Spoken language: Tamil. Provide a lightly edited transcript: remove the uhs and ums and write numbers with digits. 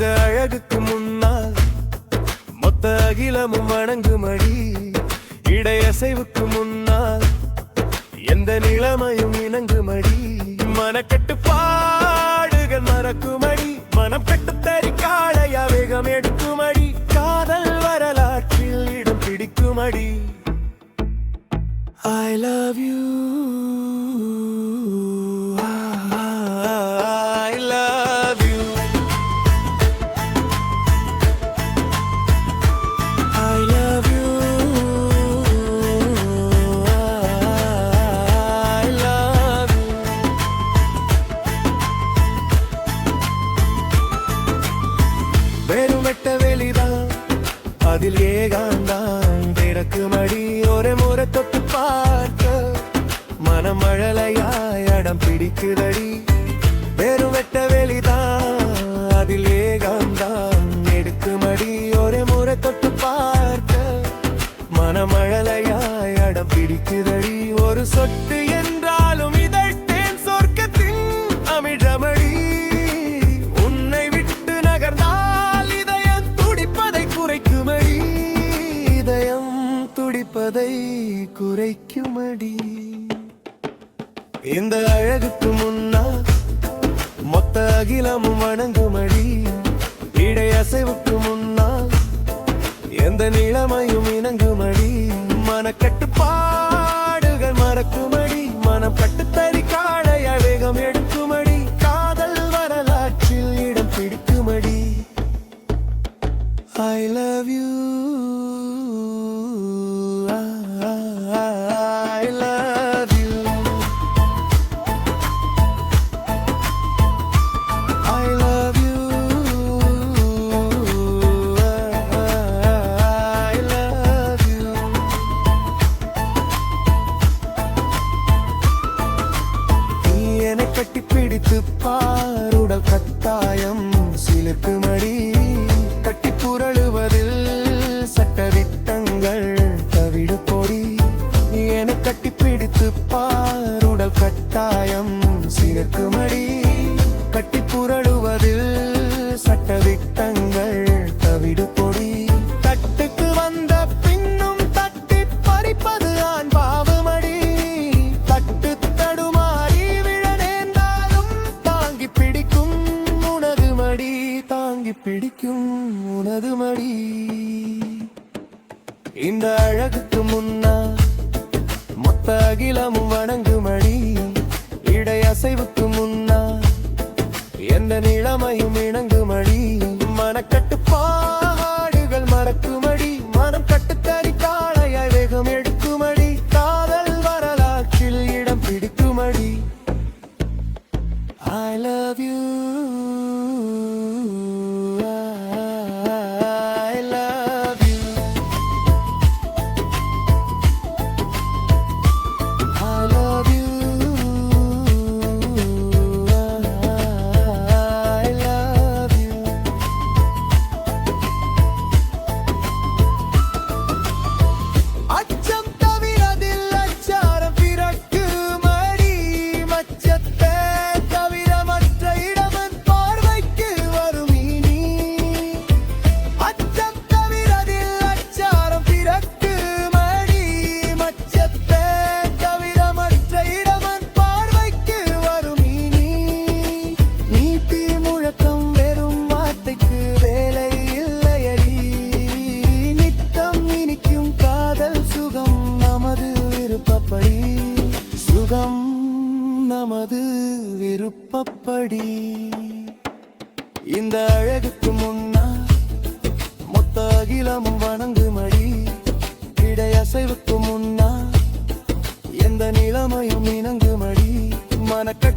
இந்த அழகுக்கு முன்னால் மொத்த அகிலமும் வணங்குமடி. இடையசைவுக்கு முன்னால் எந்த நிலைமையும் இணங்குமடி. மனக்கட்டுப்பாடுகள் மறக்குமடி. மனம் கட்டு தறிக்காளையா வேகம் எடுக்குமடி. காதல் வரலாற்றில் இடம் பிடிக்குமடி. I love you, I love you, I love you, I love you. வெறும் வெட்ட வெளிதான் அதில் ஏகாந்தான் பிறக்குமடி. ஒரு முறை தொட்டு பார்க்க மனம் மழலையாய் அடம் பிடிக்குதடி. வெறும் வெட்ட வெளிதான் அதில் ஏகாந்தான் எடுக்குமடி. ஒரு முறை தொட்டு பார்க்க மனம் மழலையாய் அடம் பிடிக்குதடி. ஒரு சொட்டு என்றாலும் இதழ்த்தேன் சொர்க்கத்தின் அமிழமடி. உன்னை விட்டு நகர்ந்தால் இதயம் துடிப்பதை குறைக்குமடி. இதயம் துடிப்பதை குறைக்குமடி. இந்த அழகுக்கு முன்னால் மொத்த அகிலமும் வணங்குமடி. இடையசைவுக்கு முன்னால் எந்த நிலைமையும் இணங்குமடி. மனக்கட்டுப்பாடுகள் மறக்குமடி. மனம் கட்டு தறிக்காளைய வேகம் எடுக்குமடி. காதல் வரலாற்றில் இடம் பிடிக்குமடி. I love you, I love you, I love you, I love you. நீ என்னை கட்டி பிடித்து பார். உடல் கட்டாயம் சிலிர்க்குமடி. கட்டி புரளுவதில் சட்டதிட்டங்கள் தவிடு பொடி. என கட்டி பிடித்து பார். உடல் கட்டாயம் சிலிர்க்குமடி. கட்டி புரளுவதில் சட்டதிட்டங்கள் தவிடு பொடி. தட்டுக்கு வந்த பின்னும் தட்டி பறிப்பது ஆண் பாவமடி. தட்டு தடுமாறி விழ நேர்ந்தாலும் தாங்கி பிடிக்கும் உனது மடி. தாங்கி பிடிக்கும் உனது மடி. இந்த அழகுக்கு முன்னால் மொத்த அகிலமும் வணங்குமடி. இடையசைவுக்கு முன்னால் எந்த நிலைமையும் இணங்குமடி. மனக்கட்டுப்பாடுகள் மறக்குமடி. மனம் கட்டு தறிக்காளையாய் வேகம் எடுக்குமடி. காதல் வரலாற்றில் இடம் பிடிக்குமடி. I love you, I love you, I love you, I love you. அச்சம் தவிரதில் அச்சாரம் பிறக்குமடி. மச்சத்தை தவிர மற்ற இடமன் பார்வைக்கு வரும் இனி. அச்சம் தவிரதில் அச்சாரம் பிறக்குமடி. மச்சத்தை தவிர மற்ற இடமன் பார்வைக்கு வரும் இனி. நீட்டி முழக்கம் வெறும் வார்த்தைக்கு வேலை இல்லையடி. நித்தம் இனிக்கும் காதல் சுகம் நமது விருப்பப்படி. சுகம் நமது விருப்பப்படி. இந்த அழகுக்கு முன்னால் மொத்த அகிலமும் வணங்குமடி. இடையசைவுக்கு முன்னால் எந்த நிலைமையும் இணங்குமடி. மனக்க